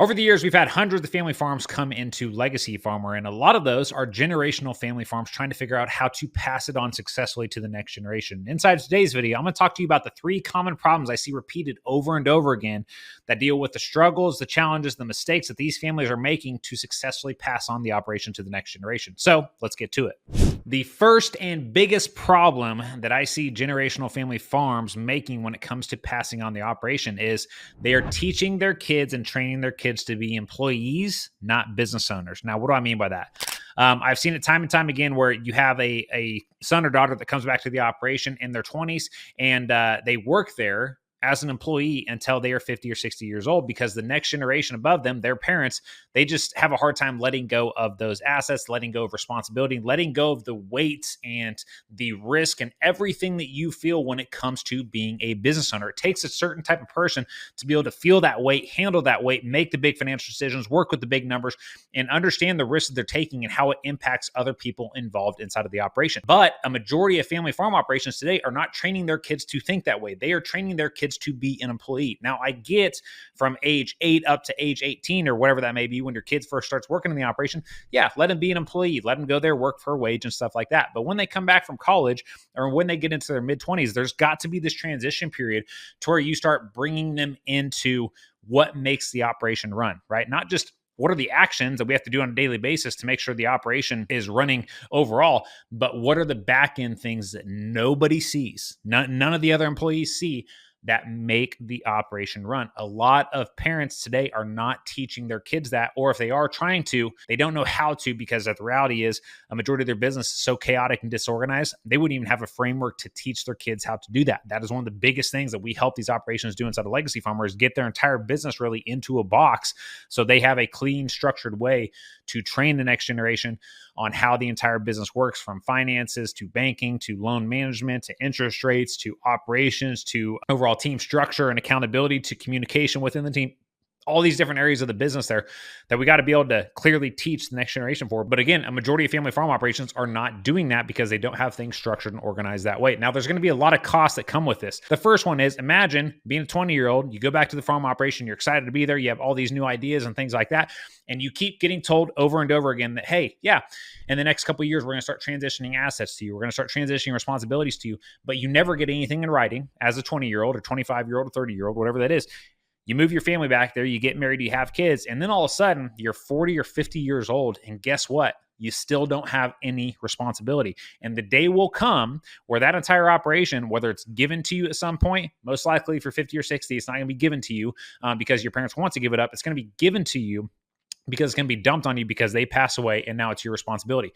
Over the years, we've had hundreds of family farms come into legacy farmer, and a lot of those are generational family farms trying to figure out how to pass it on successfully to the next generation. Inside today's video, I'm going to talk to you about the 3 common problems I see repeated over and over again that deal with the struggles, the challenges, the mistakes that these families are making to successfully pass on the operation to the next generation. So let's get to it. The first and biggest problem that I see generational family farms making when it comes to passing on the operation is they are teaching their kids and training their kids to be employees, not business owners. Now, what do I mean by that? I've seen it time and time again where you have a son or daughter that comes back to the operation in their 20s and they work there as an employee until they are 50 or 60 years old, because the next generation above them, their parents, they just have a hard time letting go of those assets, letting go of responsibility, letting go of the weights and the risk and everything that you feel when it comes to being a business owner. It takes a certain type of person to be able to feel that weight, handle that weight, make the big financial decisions, work with the big numbers, and understand the risks that they're taking and how it impacts other people involved inside of the operation. But a majority of family farm operations today are not training their kids to think that way. They are training their kids to be an employee. Now, I get from age 8 up to age 18 or whatever that may be when your kids first starts working in the operation, yeah, let them be an employee, let them go there, work for a wage and stuff like that. But when they come back from college or when they get into their mid-20s, there's got to be this transition period to where you start bringing them into what makes the operation run, right? Not just what are the actions that we have to do on a daily basis to make sure the operation is running overall, but what are the back end things that nobody sees, none of the other employees see, that make the operation run. A lot of parents today are not teaching their kids that, or if they are trying to, they don't know how to, because the reality is a majority of their business is so chaotic and disorganized, they wouldn't even have a framework to teach their kids how to do that. That is one of the biggest things that we help these operations do inside of Legacy Farmer, is get their entire business really into a box so they have a clean, structured way to train the next generation on how the entire business works, from finances to banking to loan management to interest rates to operations to overall team structure and accountability to communication within the team. All these different areas of the business there that we got to be able to clearly teach the next generation for. But again, a majority of family farm operations are not doing that because they don't have things structured and organized that way. Now, there's going to be a lot of costs that come with this. The first one is, imagine being a 20-year-old, you go back to the farm operation, you're excited to be there, you have all these new ideas and things like that, and you keep getting told over and over again that, hey, yeah, in the next couple of years, we're going to start transitioning assets to you. We're going to start transitioning responsibilities to you, but you never get anything in writing as a 20-year-old or 25-year-old or 30-year-old, whatever that is. You move your family back there, you get married, you have kids, and then all of a sudden you're 40 or 50 years old. And guess what? You still don't have any responsibility. And the day will come where that entire operation, whether it's given to you at some point, most likely if you're 50 or 60, it's not going to be given to you because your parents want to give it up. It's going to be given to you because it's going to be dumped on you because they pass away and now it's your responsibility.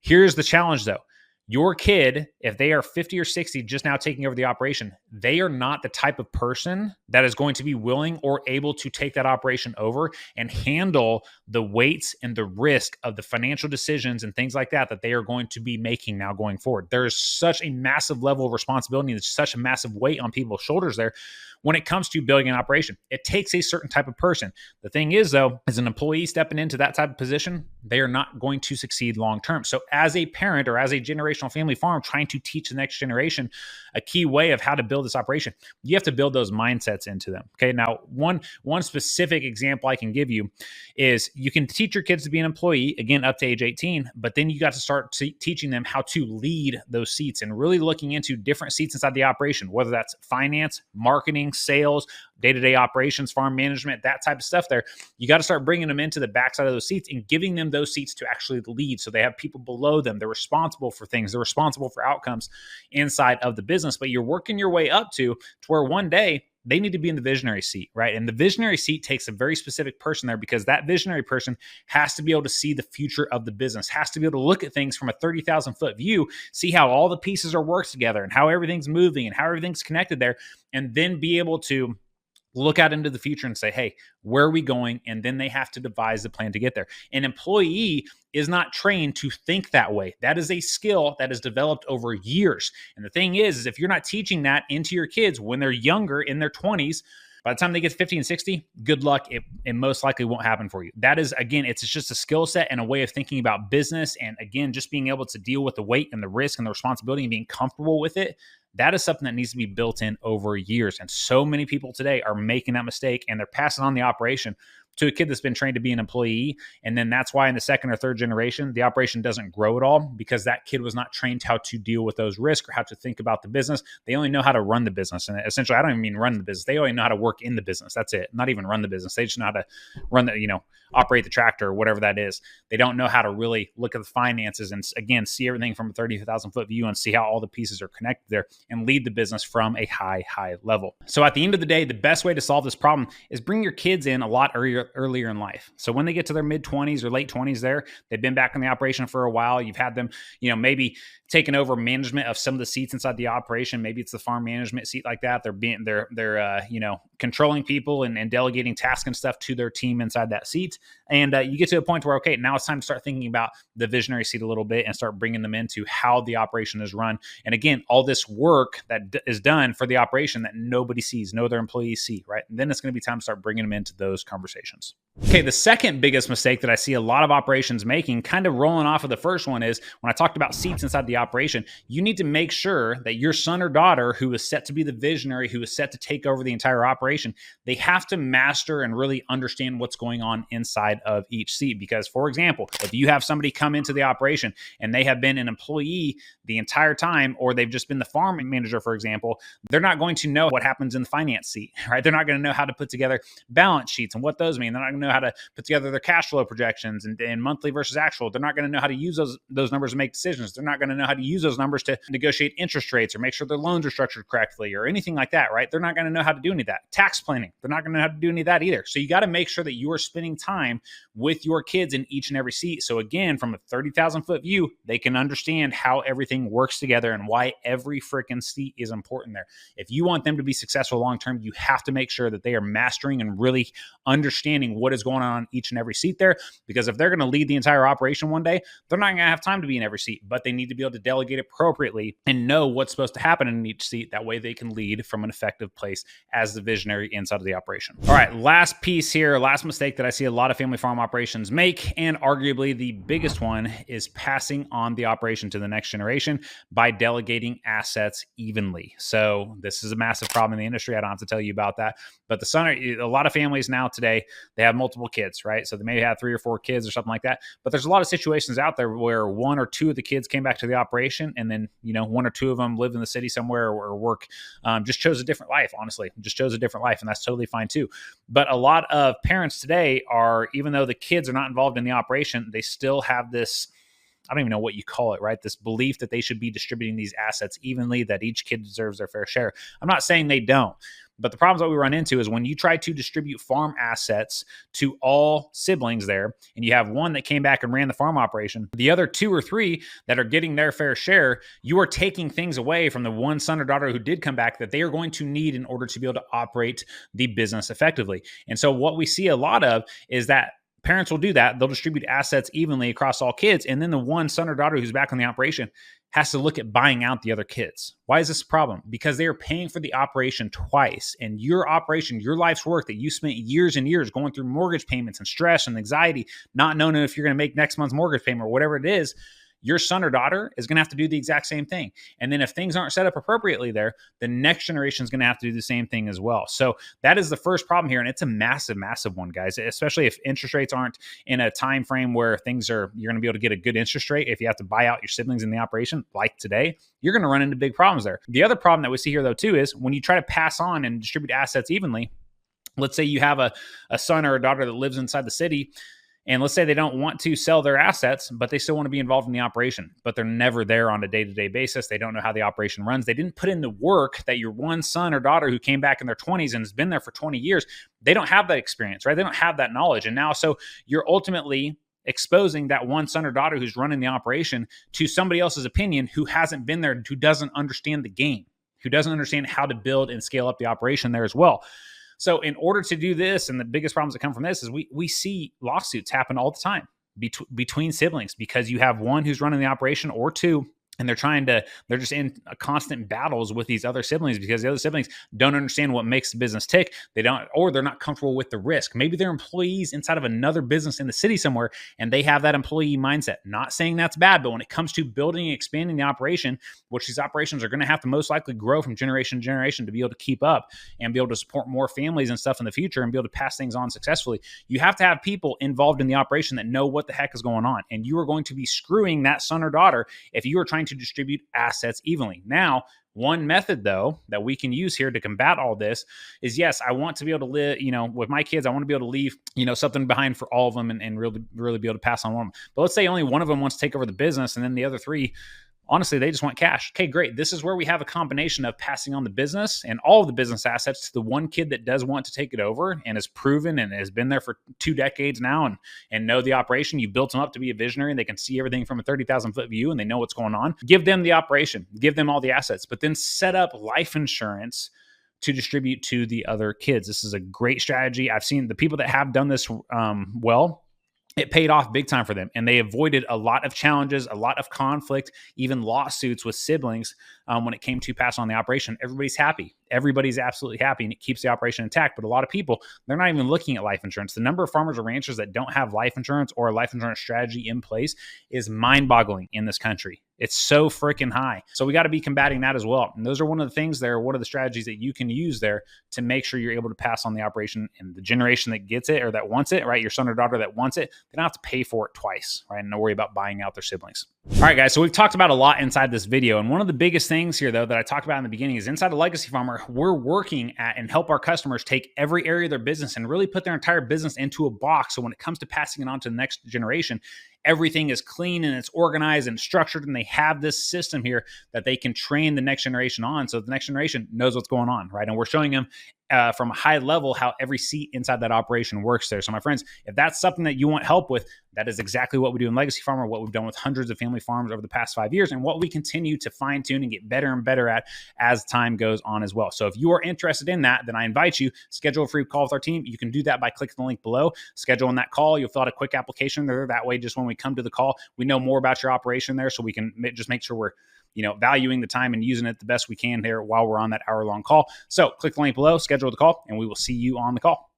Here's the challenge though. Your kid, if they are 50 or 60 just now taking over the operation, they are not the type of person that is going to be willing or able to take that operation over and handle the weights and the risk of the financial decisions and things like that they are going to be making now going forward. There is such a massive level of responsibility. There's such a massive weight on people's shoulders there when it comes to building an operation. It takes a certain type of person. The thing is, though, as an employee stepping into that type of position, they are not going to succeed long-term. So as a parent or as a generational family farm trying to teach the next generation a key way of how to build this operation, you have to build those mindsets into them. Okay. Now, one specific example I can give you is you can teach your kids to be an employee, again, up to age 18, but then you got to start teaching them how to lead those seats and really looking into different seats inside the operation, whether that's finance, marketing, sales, day-to-day operations, farm management, that type of stuff there. You got to start bringing them into the backside of those seats and giving them those seats to actually lead. So they have people below them. They're responsible for things. They're responsible for outcomes inside of the business, but you're working your way up to where one day they need to be in the visionary seat, right? And the visionary seat takes a very specific person there because that visionary person has to be able to see the future of the business, has to be able to look at things from a 30,000 foot view, see how all the pieces are worked together and how everything's moving and how everything's connected there, and then be able to look out into the future and say, hey, where are we going? And then they have to devise the plan to get there. An employee is not trained to think that way. That is a skill that is developed over years. And the thing is if you're not teaching that into your kids when they're younger, in their 20s, by the time they get 50 and 60, good luck. It most likely won't happen for you. That is, again, it's just a skill set and a way of thinking about business. And again, just being able to deal with the weight and the risk and the responsibility and being comfortable with it. That is something that needs to be built in over years. And so many people today are making that mistake and they're passing on the operation to a kid that's been trained to be an employee. And then that's why in the second or third generation, the operation doesn't grow at all, because that kid was not trained how to deal with those risks or how to think about the business. They only know how to run the business. And essentially, I don't even mean run the business. They only know how to work in the business. That's it. Not even run the business. They just know how to run operate the tractor or whatever that is. They don't know how to really look at the finances and, again, see everything from a 30,000 foot view and see how all the pieces are connected there and lead the business from a high level. So at the end of the day, the best way to solve this problem is bring your kids in a lot earlier in life. So when they get to their mid 20s or late 20s there, they've been back in the operation for a while. You've had them, maybe taking over management of some of the seats inside the operation. Maybe it's the farm management seat like that. They're controlling people and delegating tasks and stuff to their team inside that seat. And you get to a point where, okay, now it's time to start thinking about the visionary seat a little bit and start bringing them into how the operation is run. And again, all this work that is done for the operation that nobody sees, no other employees see, right? And then it's going to be time to start bringing them into those conversations. Okay, the second biggest mistake that I see a lot of operations making, kind of rolling off of the first one, is when I talked about seats inside the operation, you need to make sure that your son or daughter who is set to be the visionary, who is set to take over the entire operation, they have to master and really understand what's going on inside of each seat. Because, for example, if you have somebody come into the operation and they have been an employee the entire time, or they've just been the farm manager, for example, they're not going to know what happens in the finance seat, right? They're not going to know how to put together balance sheets and what those mean. They're not going to know how to put together their cash flow projections and monthly versus actual. They're not going to know how to use those numbers to make decisions. They're not going to know how to use those numbers to negotiate interest rates or make sure their loans are structured correctly or anything like that, right? They're not going to know how to do any of that. Tax planning, they're not going to know how to do any of that either. So you got to make sure that you are spending time with your kids in each and every seat. So again, from a 30,000 foot view, they can understand how everything works together and why every freaking seat is important there. If you want them to be successful long-term, you have to make sure that they are mastering and really understanding what is going on each and every seat there. Because if they're going to lead the entire operation one day, they're not going to have time to be in every seat, but they need to be able to delegate appropriately and know what's supposed to happen in each seat. That way they can lead from an effective place as the visionary inside of the operation. All right, last piece here, last mistake that I see a lot of family farm operations make, and arguably the biggest one, is passing on the operation to the next generation by delegating assets evenly. So this is a massive problem in the industry. I don't have to tell you about that, but a lot of families now today, they have multiple kids, right? So they may have 3 or 4 kids or something like that, but there's a lot of situations out there where 1 or 2 of the kids came back to the operation, and then 1 or 2 of them live in the city somewhere or work, just chose a different life, honestly, just chose a different life, and that's totally fine too. But a lot of parents today are, even though the kids are not involved in the operation, they still have this, I don't even know what you call it, right? This belief that they should be distributing these assets evenly, that each kid deserves their fair share. I'm not saying they don't, but the problems that we run into is when you try to distribute farm assets to all siblings there, and you have one that came back and ran the farm operation, the other 2 or 3 that are getting their fair share, you are taking things away from the one son or daughter who did come back that they are going to need in order to be able to operate the business effectively. And so what we see a lot of is that parents will do that. They'll distribute assets evenly across all kids. And then the one son or daughter who's back on the operation has to look at buying out the other kids. Why is this a problem? Because they are paying for the operation twice. And your operation, your life's work that you spent years and years going through mortgage payments and stress and anxiety, not knowing if you're going to make next month's mortgage payment or whatever it is, your son or daughter is going to have to do the exact same thing. And then if things aren't set up appropriately there, the next generation is going to have to do the same thing as well. So that is the first problem here. And it's a massive, massive one, guys, especially if interest rates aren't in a time frame where you're going to be able to get a good interest rate. If you have to buy out your siblings in the operation like today, you're going to run into big problems there. The other problem that we see here though too is when you try to pass on and distribute assets evenly, let's say you have a son or a daughter that lives inside the city, and let's say they don't want to sell their assets, but they still want to be involved in the operation, but they're never there on a day-to-day basis. They don't know how the operation runs. They didn't put in the work that your one son or daughter who came back in their 20s and has been there for 20 years, they don't have that experience, right? They don't have that knowledge. And now, so you're ultimately exposing that one son or daughter who's running the operation to somebody else's opinion who hasn't been there, who doesn't understand the game, who doesn't understand how to build and scale up the operation there as well. So in order to do this, and the biggest problems that come from this is we see lawsuits happen all the time between siblings because you have one who's running the operation or 2 and they're just in constant battles with these other siblings because the other siblings don't understand what makes the business tick. They're not comfortable with the risk. Maybe they're employees inside of another business in the city somewhere, and they have that employee mindset. Not saying that's bad, but when it comes to building and expanding the operation, which these operations are going to have to most likely grow from generation to generation to be able to keep up and be able to support more families and stuff in the future and be able to pass things on successfully, you have to have people involved in the operation that know what the heck is going on. And you are going to be screwing that son or daughter if you are trying to distribute assets evenly. Now, one method, though, that we can use here to combat all this is, yes, I want to be able to live, with my kids, I want to be able to leave, something behind for all of them and really, really be able to pass on one of them. But let's say only one of them wants to take over the business and then the other three, honestly, they just want cash. Okay, great. This is where we have a combination of passing on the business and all of the business assets to the one kid that does want to take it over and is proven and has been there for 2 decades now and know the operation. You built them up to be a visionary and they can see everything from a 30,000 foot view and they know what's going on. Give them the operation, give them all the assets, but then set up life insurance to distribute to the other kids. This is a great strategy. I've seen the people that have done this well. It paid off big time for them, and they avoided a lot of challenges, a lot of conflict, even lawsuits with siblings when it came to pass on the operation. Everybody's happy. Everybody's absolutely happy, and it keeps the operation intact. But a lot of people, they're not even looking at life insurance. The number of farmers or ranchers that don't have life insurance or a life insurance strategy in place is mind-boggling in this country. It's so freaking high. So we got to be combating that as well. And those are one of the things there, one of the strategies that you can use there to make sure you're able to pass on the operation, and the generation that gets it or that wants it, right? Your son or daughter that wants it, they don't have to pay for it twice, right? And don't worry about buying out their siblings. All right, guys. So we've talked about a lot inside this video. And one of the biggest things here, though, that I talked about in the beginning is inside a legacy farmer, we're working at and help our customers take every area of their business and really put their entire business into a box. So when it comes to passing it on to the next generation, everything is clean and it's organized and structured, and they have this system here that they can train the next generation on, so the next generation knows what's going on, right? And we're showing them from a high level how every seat inside that operation works there. So my friends, if that's something that you want help with, that is exactly what we do in Legacy Farmer, what we've done with hundreds of family farms over the past 5 years, and what we continue to fine tune and get better and better at as time goes on as well. So if you are interested in that, then I invite you, schedule a free call with our team. You can do that by clicking the link below, scheduling that call. You'll fill out a quick application there. That way, just when we come to the call, we know more about your operation there, so we can just make sure we're valuing the time and using it the best we can here while we're on that hour-long call. So click the link below, schedule the call, and we will see you on the call.